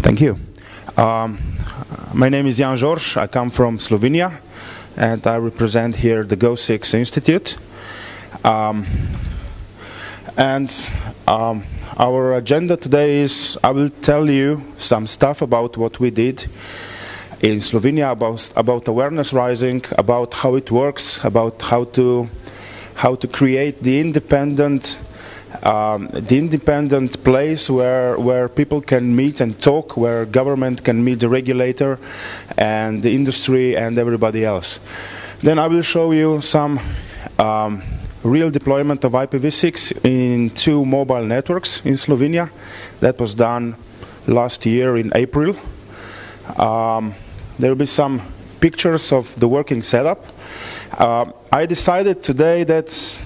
Thank you. My name is Jan Zorz. I come from Slovenia, and I represent here the Go6 Institute. Our agenda today is, I will tell you some stuff about what we did in Slovenia, about awareness raising, about how it works, about how to create the independent place where people can meet and talk, where government can meet the regulator and the industry and everybody else. Then I will show you some real deployment of IPv6 in 2 mobile networks in Slovenia. That was done last year in April. There will be some pictures of the working setup. I decided today that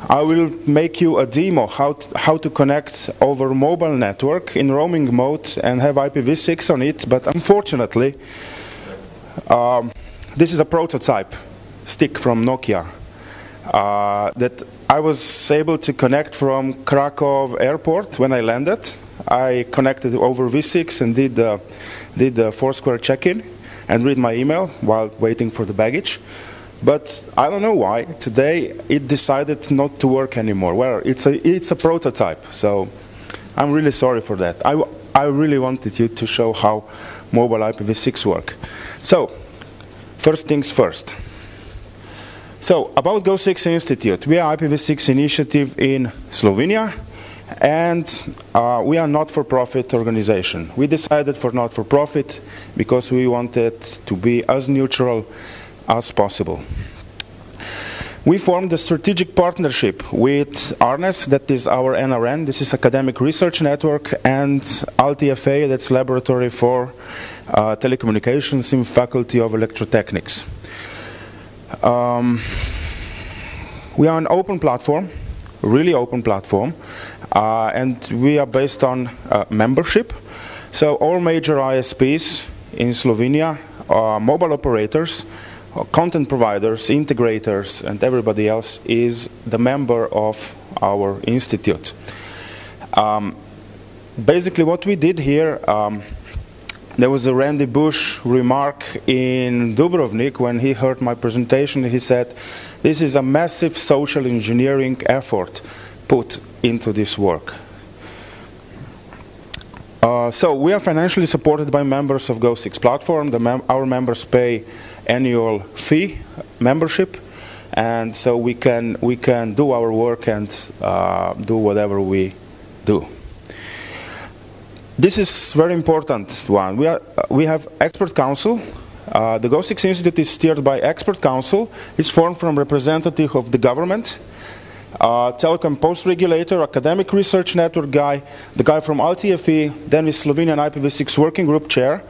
I will make you a demo how to connect over mobile network in roaming mode and have IPv6 on it, but unfortunately this is a prototype stick from Nokia that I was able to connect from Krakow airport when I landed. I connected over V6 and did the Foursquare check-in and read my email while waiting for the baggage. But I don't know why today it decided not to work anymore. Well, it's a prototype, so I'm really sorry for that. I really wanted you to show how mobile IPv6 work. So first things first. So about Go6 Institute, we are IPv6 initiative in Slovenia, and we are not-for-profit organization. We decided for not-for-profit because we wanted to be as neutral as possible. We formed a strategic partnership with ARNES, that is our NRN, this is Academic Research Network, and LTFA, that's Laboratory for Telecommunications in Faculty of Electrotechnics. We are an open platform, really open platform, and we are based on membership. So all major ISPs in Slovenia, mobile operators, content providers, integrators, and everybody else is the member of our institute. Basically what we did here, there was a Randy Bush remark in Dubrovnik when he heard my presentation. He said, this is a massive social engineering effort put into this work. So we are financially supported by members of Go6 platform. Our members pay annual fee membership, and so we can do our work and do whatever we do. This is very important one. We have expert council. The Go6 Institute is steered by expert council. It's formed from representative of the government, telecom post regulator, academic research network guy, the guy from LTFE, then the Slovenian IPv6 working group chair,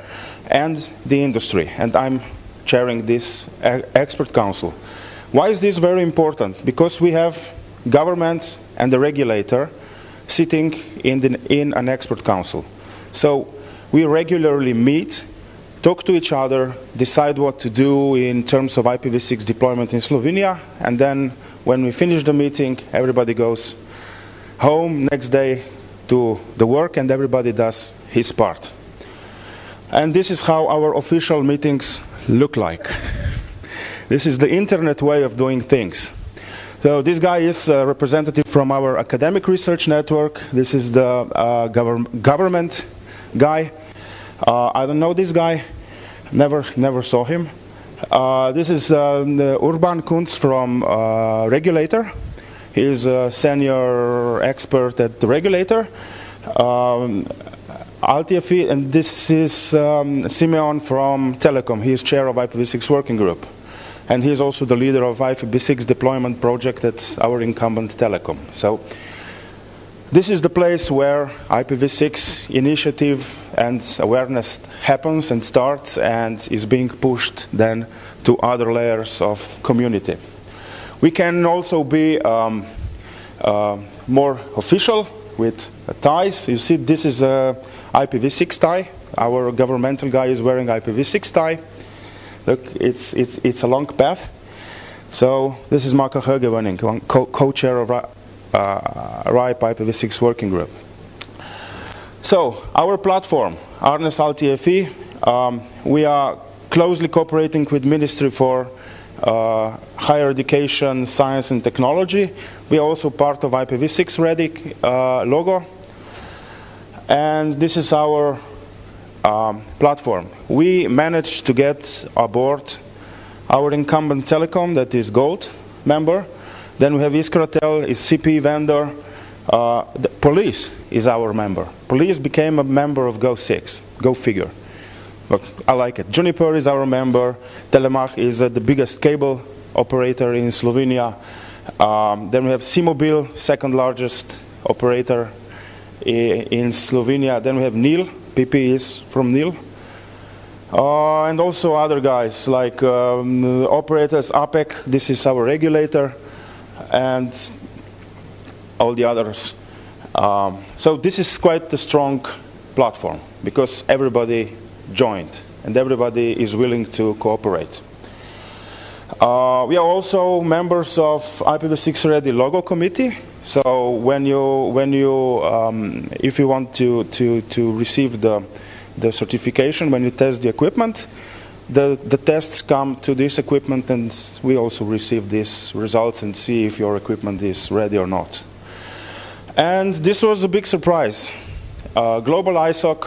and the industry. And I'm chairing this expert council. Why is this very important? Because we have government and the regulator sitting in an expert council. So we regularly meet, talk to each other, decide what to do in terms of IPv6 deployment in Slovenia, and then when we finish the meeting, everybody goes home next day to the work and everybody does his part. And this is how our official meetings look like. This is the internet way of doing things. So this guy is a representative from our academic research network. This is the government guy. I don't know this guy. Never saw him. This is the Urban Kunz from Regulator. He is a senior expert at the Regulator. LTFE, and this is Simeon from Telecom. He is chair of IPv6 working group. And he is also the leader of IPv6 deployment project at our incumbent Telecom. So this is the place where IPv6 initiative and awareness happens and starts and is being pushed then to other layers of community. We can also be more official with ties. You see, this is a IPv6 tie. Our governmental guy is wearing IPv6 tie. Look, it's a long path. So this is Marko Högewening, co-chair of RIPE IPv6 working group. So, our platform, Arnes LTFE, we are closely cooperating with Ministry for Higher Education, Science and Technology. We are also part of IPv6 Ready logo. And this is our platform. We managed to get aboard our incumbent telecom, that is Gold member. Then we have Iskratel, is CP vendor. The police is our member. Police became a member of Go6. Go figure. But I like it. Juniper is our member. Telemach is the biggest cable operator in Slovenia. Then we have C-Mobil, second largest operator in Slovenia. Then we have NIL. PP is from NIL. And also other guys like operators, APEC, this is our regulator, and all the others. So this is quite a strong platform because everybody joined and everybody is willing to cooperate. We are also members of IPv6 Ready logo committee. So if you want to receive the certification, when you test the equipment, the tests come to this equipment, and we also receive these results and see if your equipment is ready or not. And this was a big surprise. Global ISOC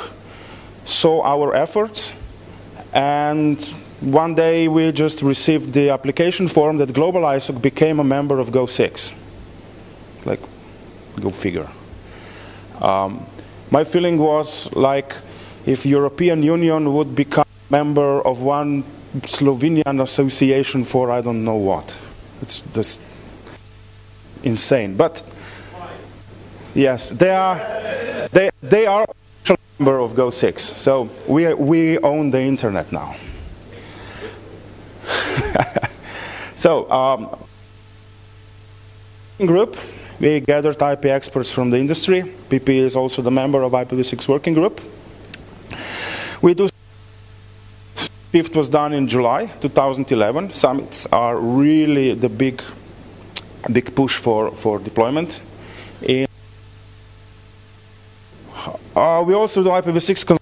saw our efforts, and one day we just received the application form that Global ISOC became a member of Go6. Like, go figure. My feeling was like if European Union would become a member of one Slovenian association for I don't know what. It's just insane. But yes, they are a member of Go6. So we own the internet now. So group, we gathered IP experts from the industry. PP is also the member of IPv6 working group. We do. Fifth was done in July 2011. Summits are really the big push for deployment. We also do IPv6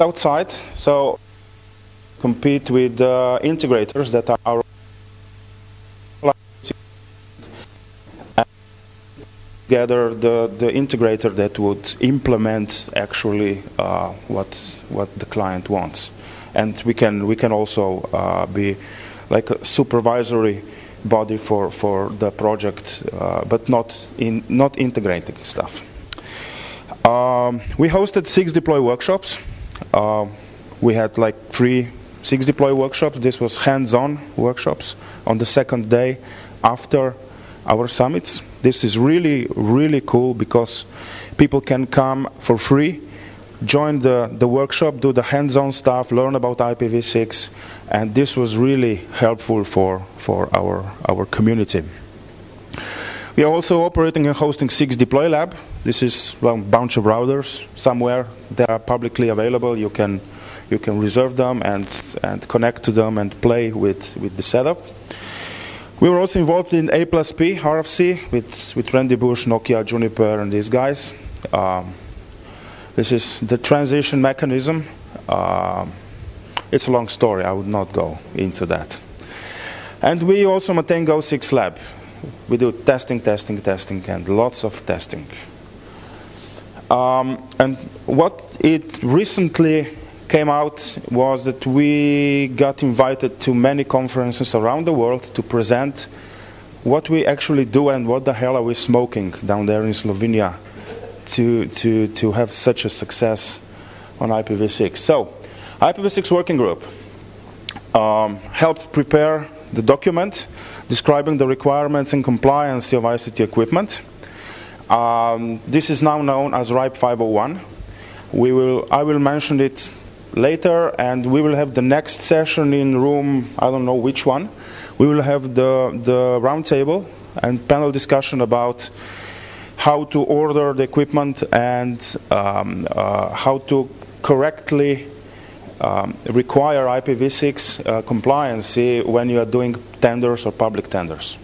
outside, so compete with integrators that are our together the integrator that would implement actually what the client wants, and we can also be like a supervisory body for the project, but not integrating stuff. We hosted 6 deploy workshops. We had like 6 deploy workshops. This was hands-on workshops on the second day after our summits. This is really, really cool because people can come for free, join the workshop, do the hands-on stuff, learn about IPv6, and this was really helpful for our community. We are also operating and hosting 6 deploy lab. This is a bunch of routers somewhere. They are publicly available. You can reserve them and connect to them and play with the setup. We were also involved in A+P RFC with Randy Bush, Nokia, Juniper, and these guys. This is the transition mechanism. It's a long story. I would not go into that. And we also maintain Go6 Lab. We do testing, and lots of testing. And what it recently came out was that we got invited to many conferences around the world to present what we actually do and what the hell are we smoking down there in Slovenia to have such a success on IPv6. So, IPv6 working group helped prepare the document describing the requirements and compliance of ICT equipment. This is now known as RIPE501. I will mention it later, and we will have the next session in room, I don't know which one. We will have the round table and panel discussion about how to order the equipment and how to correctly require IPv6 compliance when you are doing tenders or public tenders.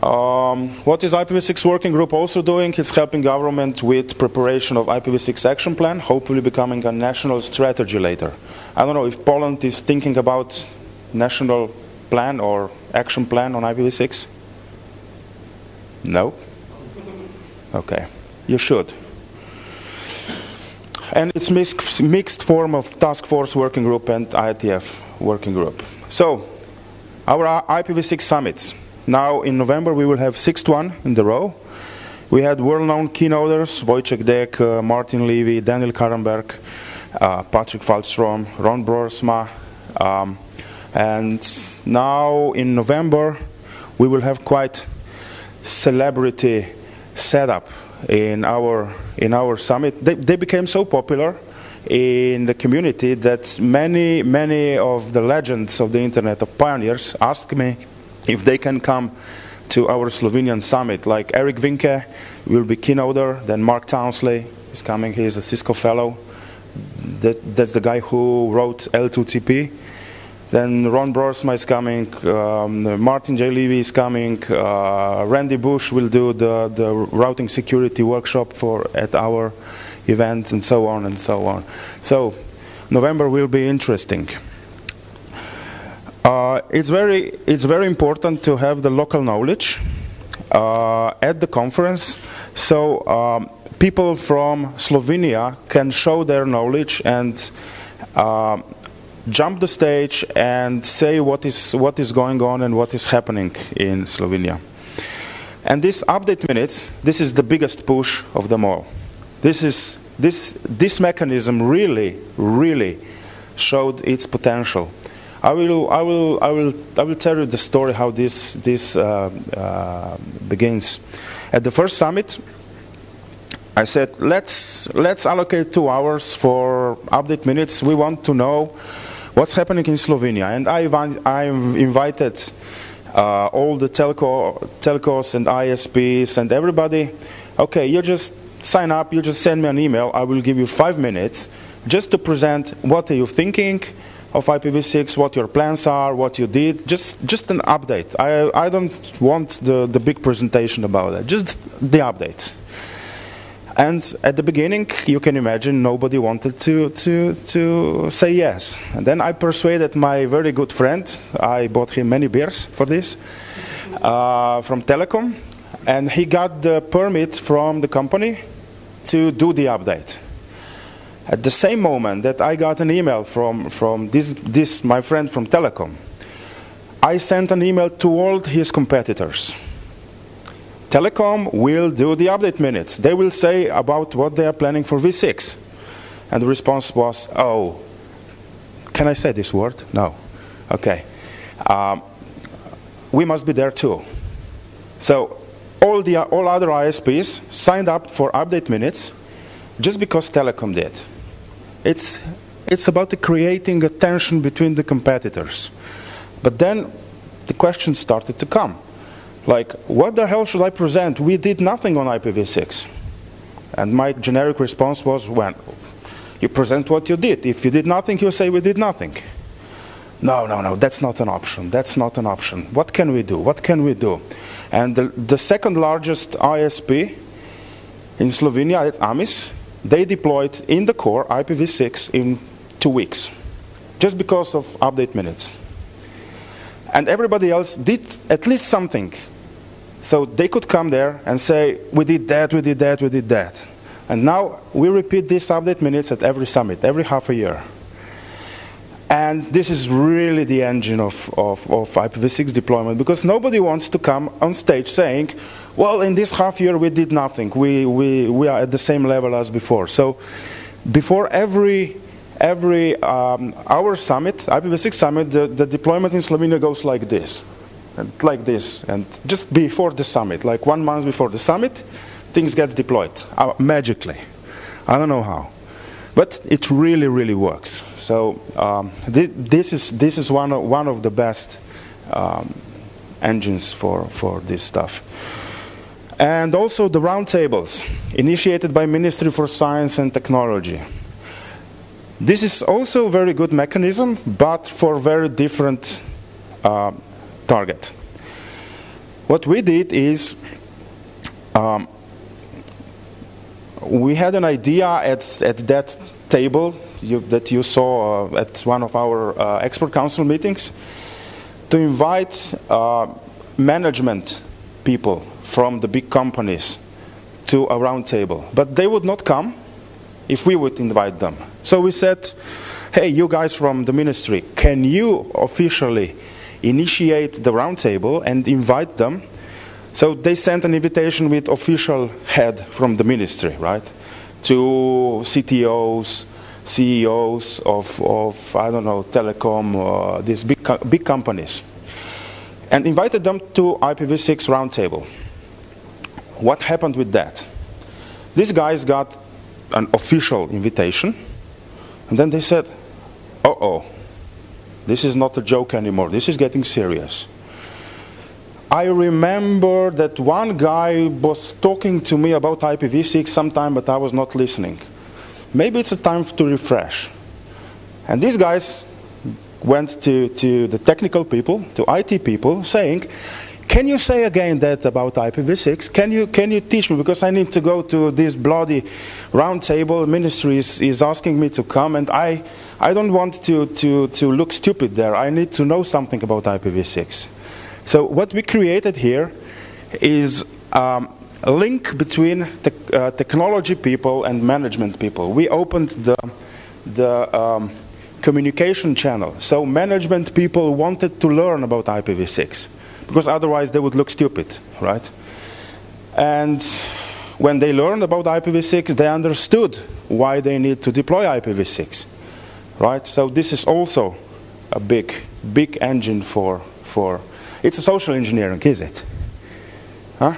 What is IPv6 working group also doing? It's helping government with preparation of IPv6 action plan, hopefully becoming a national strategy later. I don't know if Poland is thinking about national plan or action plan on IPv6. No? Okay, you should. And it's mixed form of task force working group and IETF working group. So, our IPv6 summits. Now in November we will have 6th one in the row. We had well-known keynoters, Wojciech Dek, Martin Levy, Daniel Karrenberg, Patrik Wallström, Ron Broersma. And now in November we will have quite celebrity setup in our summit. They became so popular in the community that many of the legends of the internet, of pioneers, asked me if they can come to our Slovenian summit. Like Eric Vinke will be keynoter, then Mark Townsley is coming, he is a Cisco fellow. That's the guy who wrote L2TP. Then Ron Broersma is coming, Martin J. Levy is coming, Randy Bush will do the routing security workshop at our event, and so on and so on. So November will be interesting. It's very important to have the local knowledge at the conference, so people from Slovenia can show their knowledge and jump the stage and say what is going on and what is happening in Slovenia. And this update minutes, this is the biggest push of them all. This mechanism really showed its potential. I will tell you the story how this begins. At the first summit, I said let's allocate 2 hours for update minutes. We want to know what's happening in Slovenia, and I invited all the telcos and ISPs and everybody. Okay, you just sign up, you just send me an email. I will give you 5 minutes just to present what are you thinking of IPv6, what your plans are, what you did, just an update. I don't want the big presentation about that, just the updates. And at the beginning, you can imagine nobody wanted to say yes. And then I persuaded my very good friend, I bought him many beers for this, from Telecom, and he got the permit from the company to do the update. At the same moment that I got an email from this my friend from Telecom, I sent an email to all his competitors. Telecom will do the update minutes. They will say about what they are planning for V6. And the response was, oh, can I say this word? No. Okay. We must be there too. So all other ISPs signed up for update minutes just because Telecom did. It's about creating a tension between the competitors. But then the questions started to come. Like, what the hell should I present? We did nothing on IPv6. And my generic response was, well, you present what you did. If you did nothing, you say we did nothing. No, that's not an option. That's not an option. What can we do? What can we do? And the second largest ISP in Slovenia, it's AMIS. They deployed in the core IPv6 in 2 weeks, just because of update minutes. And everybody else did at least something. So they could come there and say, we did that, we did that, we did that. And now we repeat these update minutes at every summit, every half a year. And this is really the engine of IPv6 deployment, because nobody wants to come on stage saying, well, in this half year we did nothing. We are at the same level as before. So before every our summit, IPv6 summit, the deployment in Slovenia goes like this. And just before the summit, like 1 month before the summit, things get deployed magically. I don't know how, but it really works. So this is one of the best engines for this stuff. And also the roundtables initiated by Ministry for Science and Technology. This is also a very good mechanism, but for very different target. what we did is we had an idea at that table that you saw at one of our expert council meetings to invite management people from the big companies to a round table. But they would not come if we would invite them. So we said, hey, you guys from the ministry, can you officially initiate the round table and invite them? So they sent an invitation with official head from the ministry, right? To CTOs, CEOs of I don't know, telecom, these big companies. And invited them to IPv6 roundtable. What happened with that? These guys got an official invitation, and then they said, uh-oh, this is not a joke anymore, this is getting serious. I remember that one guy was talking to me about IPv6 sometime, but I was not listening. Maybe it's a time to refresh. And these guys went to the technical people, to IT people, saying, can you say again that about IPv6? Can you teach me? Because I need to go to this bloody round table. Ministry is asking me to come, and I don't want to look stupid there. I need to know something about IPv6. So what we created here is a link between technology people and management people. We opened the communication channel. So management people wanted to learn about IPv6, because otherwise they would look stupid, right? And when they learned about IPv6, they understood why they need to deploy IPv6, right? So this is also a big engine for it's a social engineering, is it? Huh?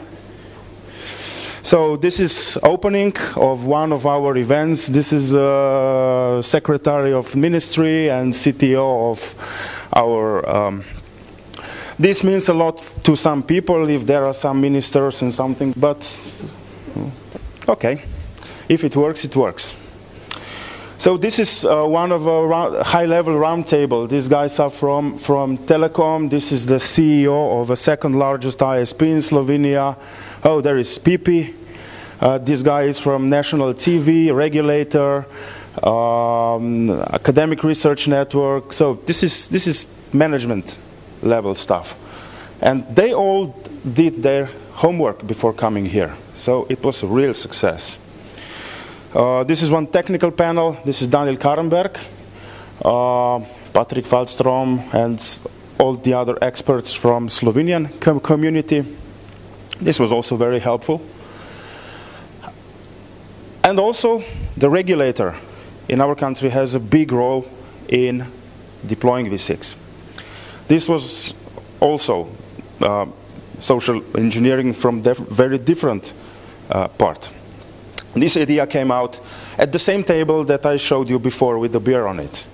So this is opening of one of our events. This is Secretary of Ministry and CTO of our this means a lot to some people if there are some ministers and something, but okay, if it works, it works. So this is one of a high-level roundtable. These guys are from telecom. This is the CEO of the second largest ISP in Slovenia. Oh, there is Pipi. This guy is from national TV, regulator, academic research network. So this is management level stuff. And they all did their homework before coming here. So it was a real success. This is one technical panel. This is Daniel Karrenberg, Patrik Wallström, and all the other experts from Slovenian community. This was also very helpful. And also, the regulator in our country has a big role in deploying V6. This was also social engineering from very different part. This idea came out at the same table that I showed you before with the beer on it.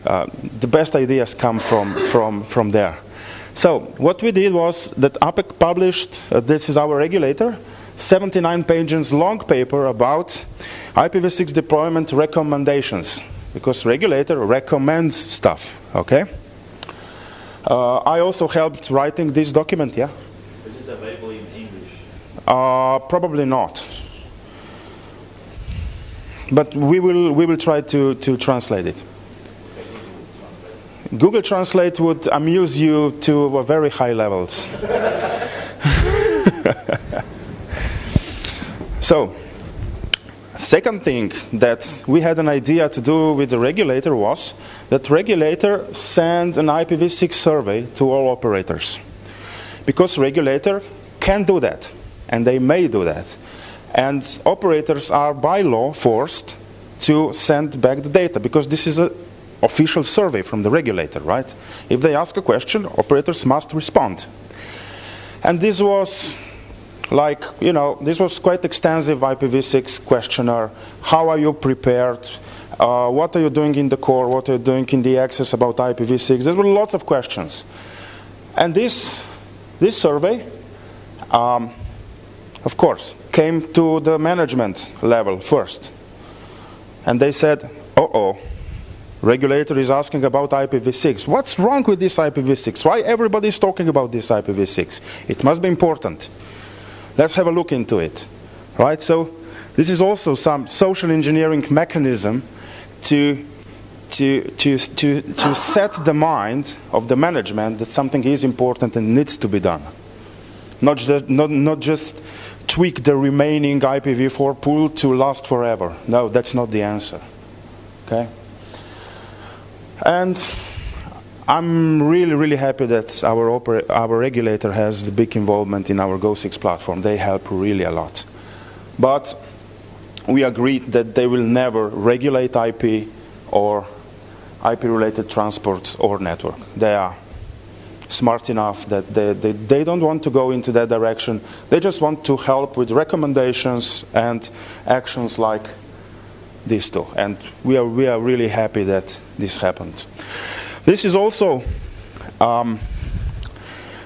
The best ideas come from there. So what we did was that APEC published, this is our regulator, 79 pages long paper about IPv6 deployment recommendations, because regulator recommends stuff, okay? I also helped writing this document, yeah? Is it available in English? Probably not. But we will try to translate it. Google Translate would amuse you to very high levels. So, second thing that we had an idea to do with the regulator was that regulator send an IPv6 survey to all operators. Because regulator can do that, and they may do that. And operators are by law forced to send back the data, because this is an official survey from the regulator, right? If they ask a question, operators must respond. And this was like, you know, this was quite extensive IPv6 questionnaire. How are you prepared? What are you doing in the core? What are you doing in the access about IPv6? There were lots of questions. And this survey, of course, came to the management level first. And they said, uh-oh, regulator is asking about IPv6. What's wrong with this IPv6? Why everybody is talking about this IPv6? It must be important. Let's have a look into it. Right? So this is also some social engineering mechanism to set the mind of the management that something is important and needs to be done. Not just tweak the remaining IPv4 pool to last forever. No, that's not the answer. Okay? And I'm really, really happy that our regulator has the big involvement in our Go6 platform. They help really a lot. But we agreed that they will never regulate IP or IP-related transports or network. They are smart enough that they don't want to go into that direction. They just want to help with recommendations and actions like these two. And we are really happy that this happened. This is also,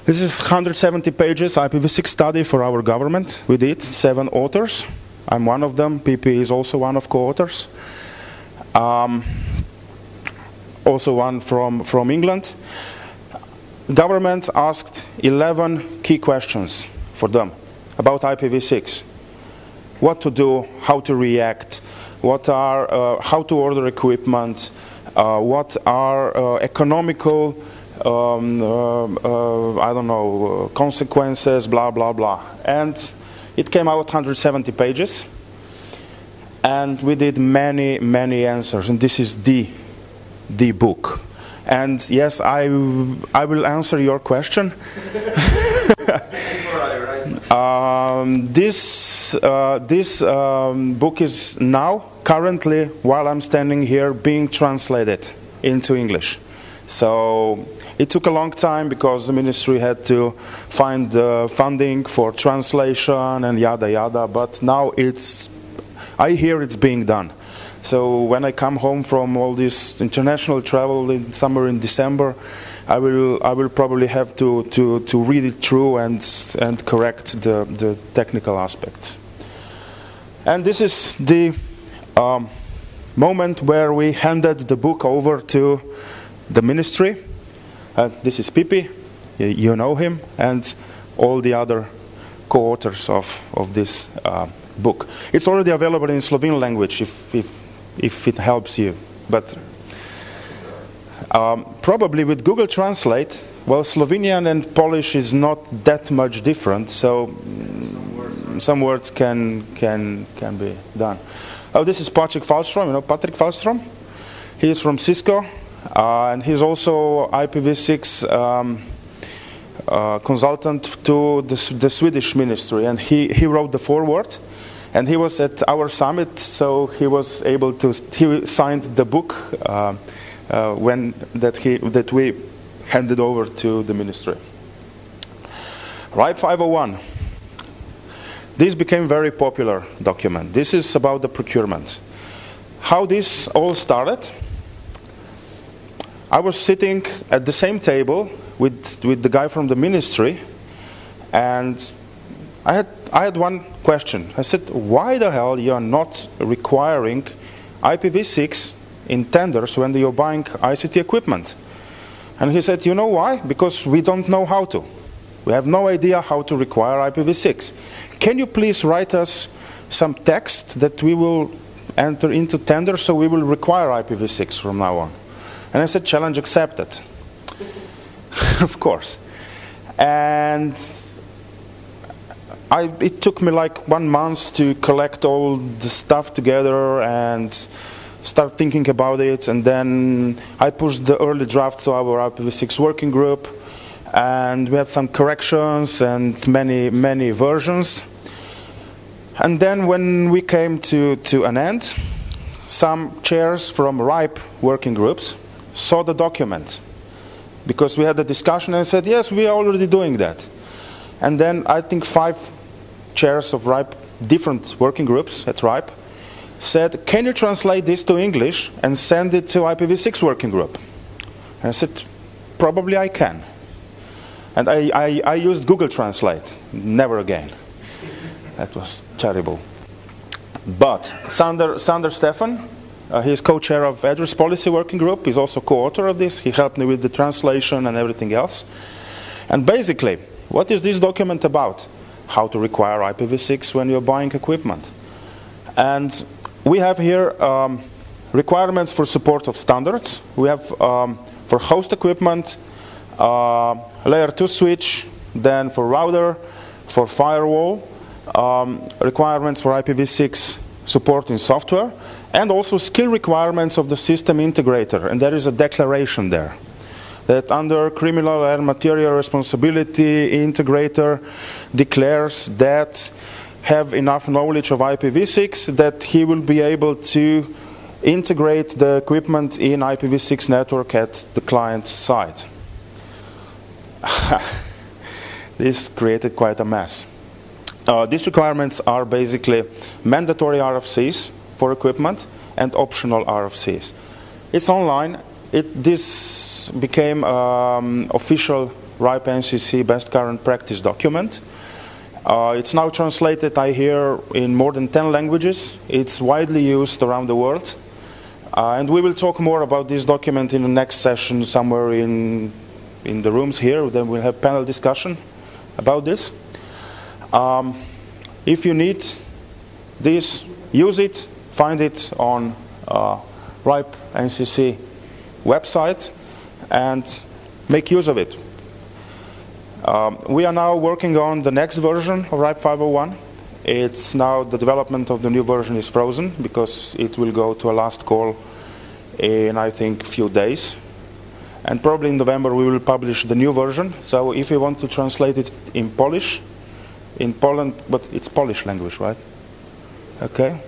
this is 170 pages IPv6 study for our government. We did 7 authors. I'm one of them. PP is also one of co-authors. Also one from England. Government asked 11 key questions for them about IPv6. What to do, how to react, what are, how to order equipment, what are economical, I don't know, consequences, blah, blah, blah. And it came out 170 pages. And we did many, many answers. And this is the book. And yes, I will answer your question. This book is now, currently, while I'm standing here, being translated into English. So it took a long time because the ministry had to find the funding for translation and yada yada. But now I hear it's being done. So when I come home from all this international travel in summer in December, I will probably have to read it through and correct the technical aspects. And this is the moment where we handed the book over to the ministry. This is Pipi, you know him, and all the other co-authors of this book. It's already available in Slovene language if it helps you. But probably with Google Translate, well, Slovenian and Polish is not that much different, so some words can be done. Oh, this is Patrik Falstrom, you know Patrik Falstrom? He is from Cisco, and he's also IPv6 consultant to the Swedish ministry, and he wrote the foreword. And he was at our summit, so he was able to. He signed the book that we handed over to the ministry. RIPE 501. This became a very popular document. This is about the procurement. How this all started? I was sitting at the same table with the guy from the ministry, and I had one question. I said, why the hell you are not requiring IPv6 in tenders when you're buying ICT equipment? And he said, you know why? Because we don't know how to. We have no idea how to require IPv6. Can you please write us some text that we will enter into tender so we will require IPv6 from now on? And I said, challenge accepted. Of course. And it took me like 1 month to collect all the stuff together and start thinking about it, and then I pushed the early draft to our IPv6 working group, and we had some corrections and many versions. And then when we came to an end, some chairs from RIPE working groups saw the document, because we had a discussion and said, yes, we are already doing that. And then I think 5 chairs of RIPE, different working groups at RIPE, said, can you translate this to English and send it to IPv6 working group? And I said, probably I can. And I used Google Translate, never again. That was terrible. But Sander Stefan, He is co-chair of Address Policy Working Group. He's also co-author of this. He helped me with the translation and everything else. And basically, what is this document about? How to require IPv6 when you're buying equipment. And we have here requirements for support of standards. We have for host equipment, layer 2 switch, then for router, for firewall, requirements for IPv6 support in software, and also skill requirements of the system integrator. And there is a declaration there that under criminal and material responsibility, integrator declares that have enough knowledge of IPv6 that he will be able to integrate the equipment in IPv6 network at the client's site. This created quite a mess. These requirements are basically mandatory RFCs for equipment and optional RFCs. It's online. This became official RIPE-NCC best current practice document. It's now translated, I hear, in more than 10 languages. It's widely used around the world. And we will talk more about this document in the next session somewhere in the rooms here. Then we'll have panel discussion about this. If you need this, use it, find it on RIPE-NCC website and make use of it. We are now working on the next version of RIPE 501. It's now the development of the new version is frozen because it will go to a last call in, I think, a few days. And probably in November we will publish the new version. So if you want to translate it in Polish, in Poland, but it's Polish language, right? Okay.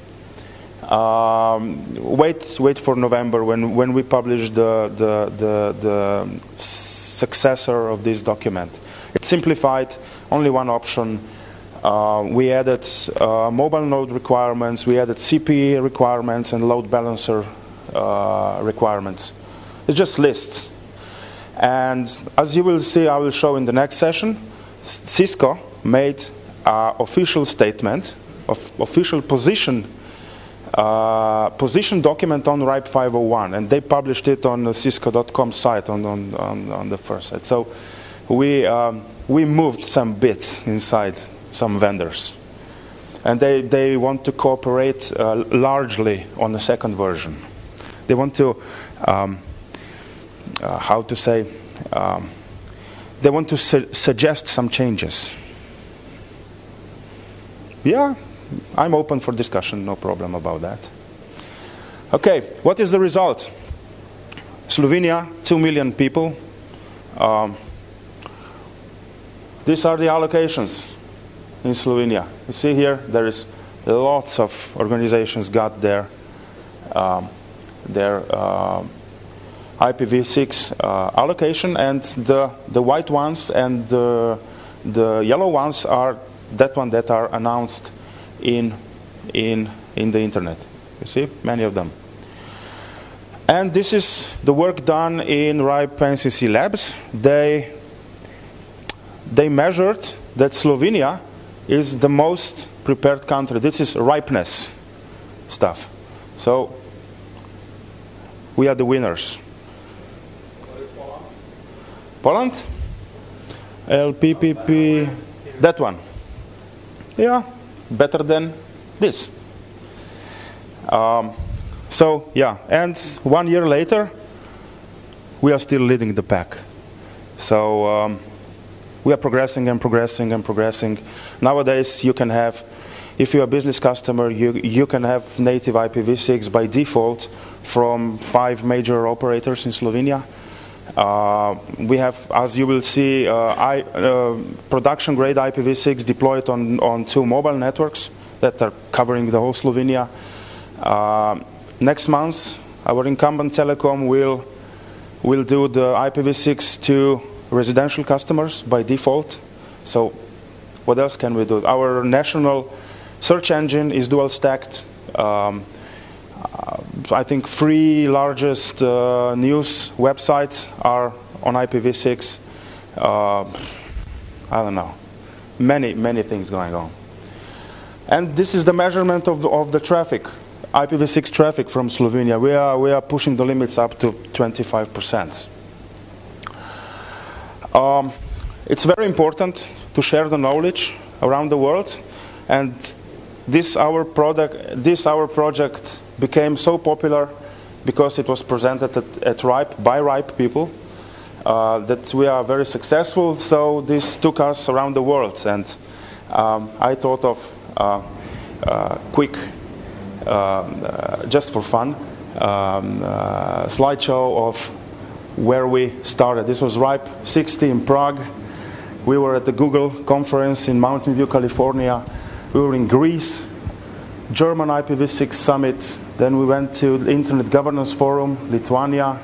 Wait for November when we publish the successor of this document. It's simplified, only one option. We added mobile node requirements, we added CPE requirements and load balancer requirements. It's just lists. And as you will see, I will show in the next session, Cisco made an official statement, official position document on RIPE 501, and they published it on the cisco.com site on the first site. So we moved some bits inside some vendors, and they want to cooperate largely on the second version. They want to how to say, they want to suggest some changes. Yeah, I'm open for discussion, no problem about that. Okay, what is the result? Slovenia, 2 million people. These are the allocations in Slovenia. You see here, there is lots of organizations got their IPv6 allocation, and the white ones and the yellow ones are that one that are announced in the internet. You see, many of them. And this is the work done in RIPE-NCC labs. They measured that Slovenia is the most prepared country. This is ripeness stuff. So we are the winners. Poland? LPPP, that one. Yeah, better than this. So, yeah, and 1 year later, we are still leading the pack. So, we are progressing and progressing and progressing. Nowadays, you can have, if you're a business customer, you can have native IPv6 by default from 5 major operators in Slovenia. We have, as you will see, production-grade IPv6 deployed on 2 mobile networks that are covering the whole Slovenia. Next month, our incumbent telecom will do the IPv6 to residential customers by default. So what else can we do? Our national search engine is dual-stacked. I think 3 largest news websites are on IPv6. I don't know. Many things going on. And this is the measurement of the traffic. IPv6 traffic from Slovenia. We are pushing the limits up to 25%. It's very important to share the knowledge around the world, and this our project became so popular because it was presented at RIPE by RIPE people that we are very successful. So this took us around the world, and I thought of quick, just for fun, slideshow of where we started. This was RIPE60 in Prague. We were at the Google conference in Mountain View, California. We were in Greece, German IPv6 summit. Then we went to the Internet Governance Forum, Lithuania.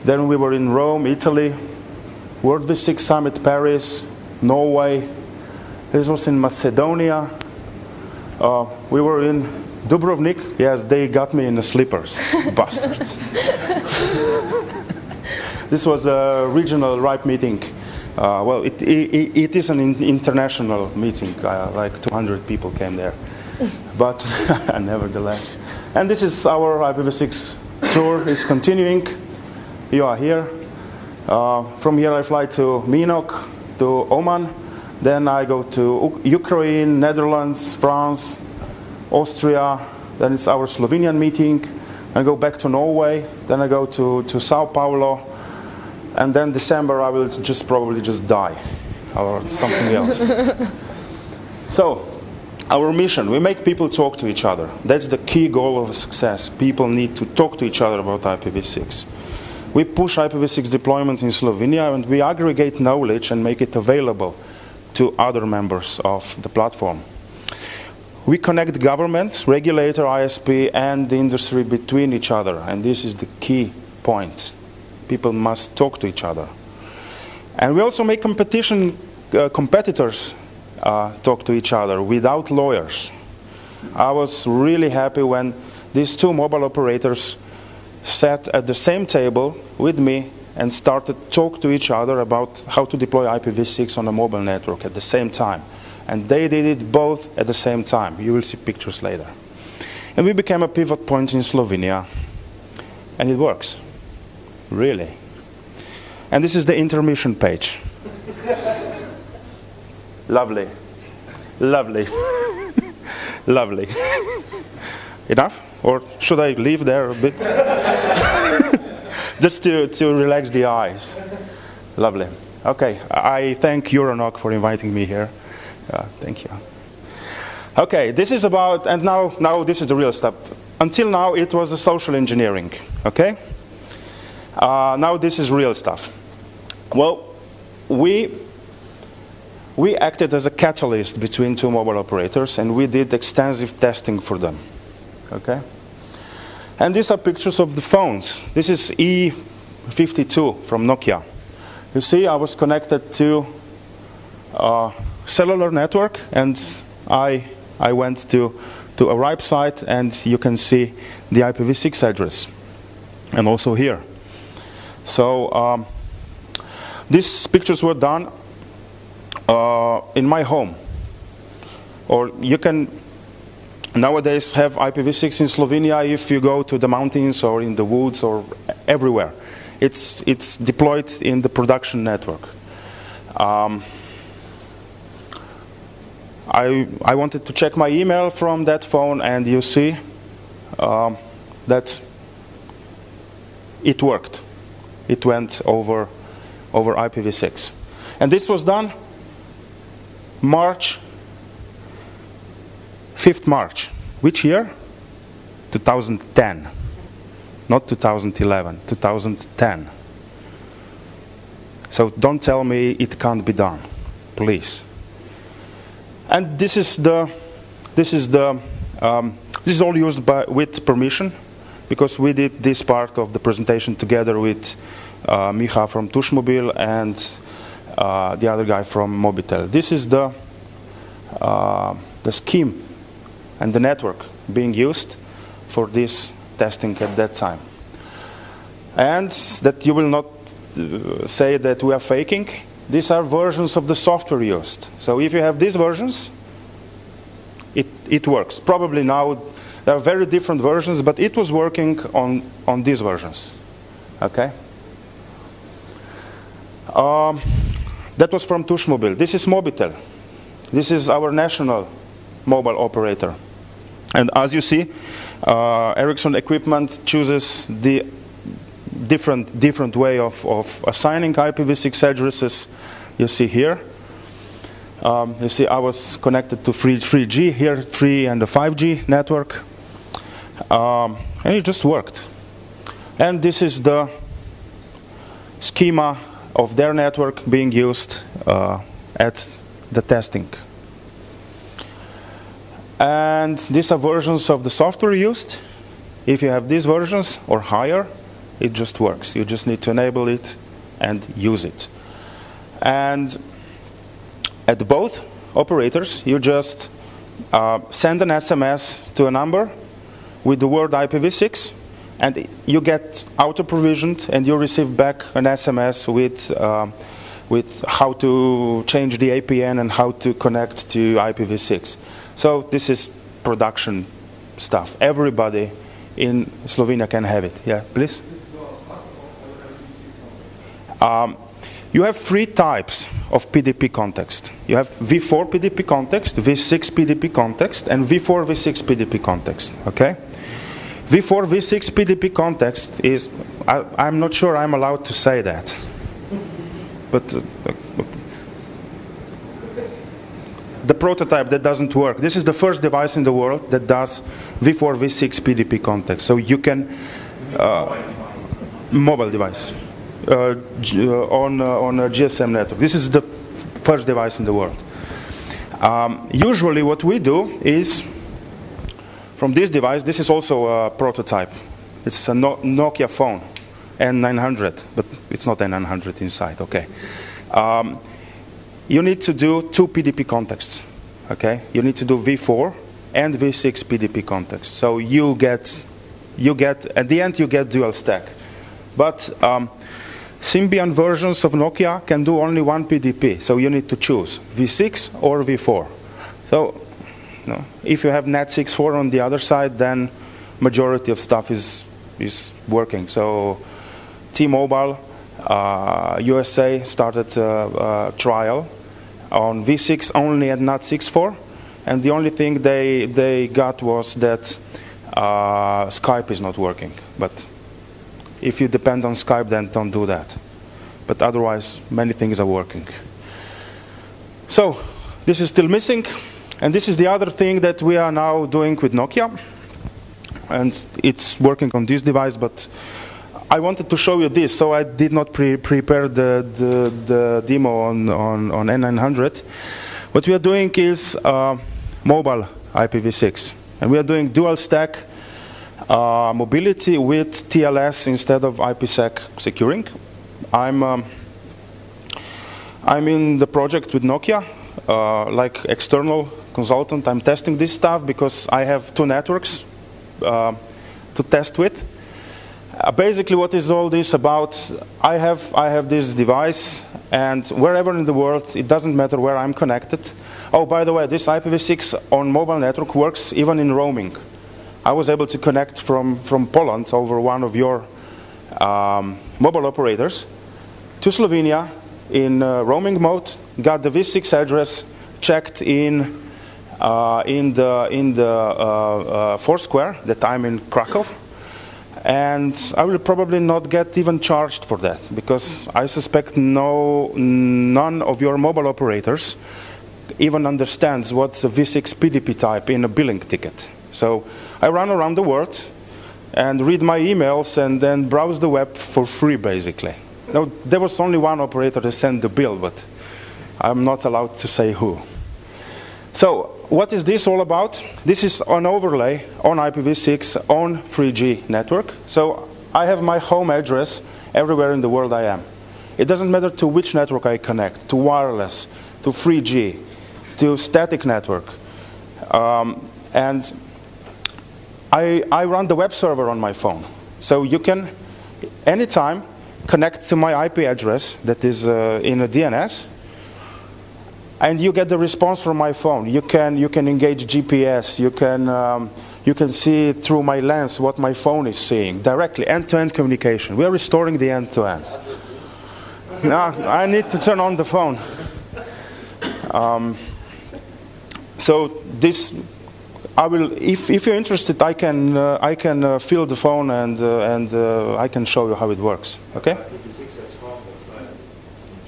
Then we were in Rome, Italy, World V6 Summit, Paris, Norway. This was in Macedonia. We were in Dubrovnik. Yes, they got me in the slippers, bastards. This was a regional RIPE meeting. Well, it is an international meeting. Like 200 people came there. But nevertheless. And this is our IPv6 tour is continuing. You are here. From here I fly to NANOG, to Oman. Then I go to Ukraine, Netherlands, France, Austria. Then it's our Slovenian meeting. I go back to Norway. Then I go to Sao Paulo. And then December I will probably just die or something else. So, our mission, we make people talk to each other. That's the key goal of success. People need to talk to each other about IPv6. We push IPv6 deployment in Slovenia, and we aggregate knowledge and make it available to other members of the platform. We connect government, regulator, ISP, and the industry between each other, and this is the key point. People must talk to each other. And we also make competitors talk to each other without lawyers. I was really happy when these two mobile operators sat at the same table with me and started to talk to each other about how to deploy IPv6 on a mobile network at the same time. And they did it both at the same time. You will see pictures later. And we became a pivot point in Slovenia. And it works. Really. And this is the intermission page. Lovely. Lovely. Lovely. Enough? Or should I leave there a bit? Just to relax the eyes. Lovely. Okay. I thank EuroNOG for inviting me here. Thank you. Okay. This is about, and now this is the real stuff. Until now it was a social engineering. Okay? Now this is real stuff. Well, we acted as a catalyst between two mobile operators, and we did extensive testing for them. Okay? And these are pictures of the phones. This is E52 from Nokia. You see, I was connected to a cellular network, and I went to a RIPE site, and you can see the IPv6 address, and also here. So these pictures were done in my home. Or you can nowadays have IPv6 in Slovenia if you go to the mountains or in the woods or everywhere. It's deployed in the production network. I wanted to check my email from that phone, and you see that it worked. It went over IPv6. And this was done March, 5th March. Which year? 2010. Not 2011, 2010. So don't tell me it can't be done, please. And this is all used with permission, because we did this part of the presentation together with Micha from Tushmobil and the other guy from Mobitel. This is the scheme and the network being used for this testing at that time. And that you will not say that we are faking. These are versions of the software used. So if you have these versions, it works. Probably now There are very different versions, but it was working on these versions. Okay. That was from Tushmobil. This is Mobitel. This is our national mobile operator. And as you see, Ericsson equipment chooses the different way of assigning IPv6 addresses. You see here. You see I was connected to 3G, here 3 and the 5G network. And it just worked. And this is the schema of their network being used at the testing. And these are versions of the software used. If you have these versions or higher, it just works. You just need to enable it and use it. And at both operators, you just send an SMS to a number with the word IPv6, and you get auto-provisioned, and you receive back an SMS with how to change the APN and how to connect to IPv6. So this is production stuff. Everybody in Slovenia can have it. Yeah, please. You have 3 types of PDP context. You have v4 PDP context, v6 PDP context, and v4 v6 PDP context. Okay. v4 v6 PDP context is, I'm not sure I'm allowed to say that, but the prototype that doesn't work. This is the first device in the world that does v4 v6 PDP context. So you can mobile device on a GSM network. This is the first device in the world. Usually what we do is, from this device, this is also a prototype. It's a Nokia phone, N900, but it's not N900 inside, okay. You need to do 2 PDP contexts, okay. You need to do v4 and v6 PDP contexts. So you get, at the end you get dual stack. But Symbian versions of Nokia can do only 1 PDP, so you need to choose v6 or v4. So, if you have NAT64 on the other side, then majority of stuff is working. So T-Mobile USA started a trial on v6 only at NAT64, and the only thing they got was that Skype is not working. But if you depend on Skype, then don't do that. But otherwise, many things are working. So this is still missing. And this is the other thing that we are now doing with Nokia. And it's working on this device, but I wanted to show you this, so I did not prepare the demo on N900. What we are doing is mobile IPv6. And we are doing dual stack mobility with TLS instead of IPsec securing. I'm in the project with Nokia, like external consultant. I'm testing this stuff because I have 2 networks to test with. Basically, what is all this about? I have this device, and wherever in the world, it doesn't matter where I'm connected. Oh, by the way, this IPv6 on mobile network works even in roaming. I was able to connect from Poland over one of your mobile operators to Slovenia in roaming mode, got the v6 address, checked in the Foursquare that I'm in Krakow, and I will probably not get even charged for that, because I suspect none of your mobile operators even understands what's a v6 PDP type in a billing ticket. So I run around the world and read my emails and then browse the web for free, basically. Now, there was only one operator that sent the bill, but I'm not allowed to say who. So what is this all about? This is an overlay on IPv6 on 3G network. So I have my home address everywhere in the world I am. It doesn't matter to which network I connect, to wireless, to 3G, to static network. And I run the web server on my phone. So you can, anytime, connect to my IP address that is in a DNS, and you get the response from my phone. You can engage GPS. You can see through my lens what my phone is seeing directly, end-to-end communication. We are restoring the end-to-end. Now I need to turn on the phone. So this, I will. If you're interested, I can fill the phone and I can show you how it works. Okay?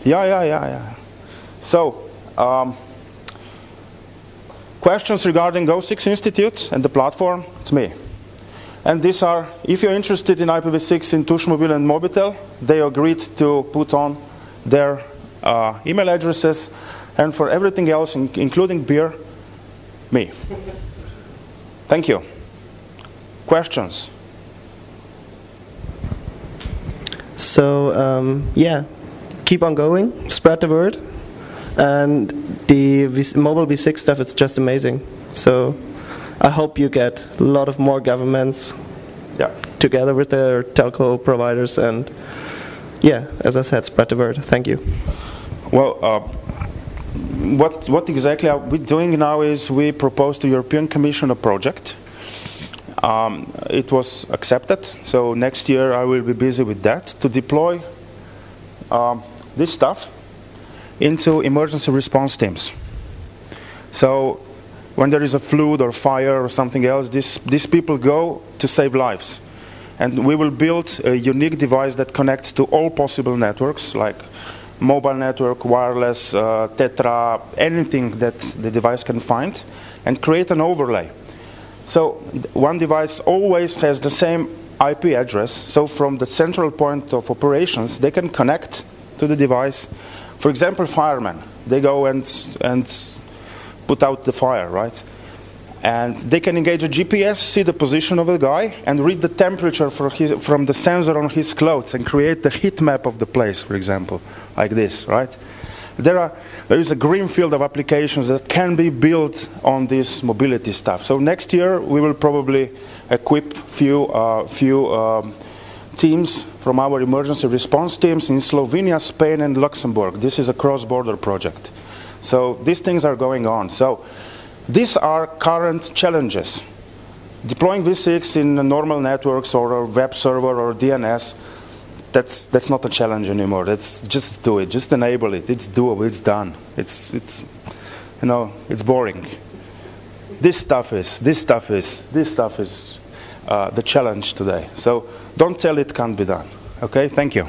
Yeah. So. Questions regarding Go6 Institute and the platform? It's me. And these are, if you're interested in IPv6 in Tushmobil and Mobitel, they agreed to put on their email addresses, and for everything else, including beer, me. Thank you. Questions? So, yeah, keep on going, spread the word. And the mobile V6 stuff, it's just amazing. So I hope you get a lot of more governments together with their telco providers. And yeah, as I said, spread the word. Thank you. Well, what exactly are we doing now is we proposed to the European Commission a project. It was accepted. So next year I will be busy with that to deploy this stuff into emergency response teams. So when there is a flood or fire or something else, these people go to save lives. And we will build a unique device that connects to all possible networks, like mobile network, wireless, Tetra, anything that the device can find, and create an overlay. So one device always has the same IP address, so from the central point of operations, they can connect to the device. For example, firemen, they go and put out the fire, right? And they can engage a GPS, see the position of the guy, and read the temperature from the sensor on his clothes and create the heat map of the place, for example, like this, right? There is a green field of applications that can be built on this mobility stuff. So next year we will probably equip few teams from our emergency response teams in Slovenia, Spain, and Luxembourg. This is a cross-border project. So these things are going on. So these are current challenges. Deploying V6 in normal networks or a web server or DNS, that's not a challenge anymore. That's just do it, just enable it. It's doable. It's done. It's you know, it's boring. This stuff is the challenge today. So don't tell it can't be done. Okay, thank you.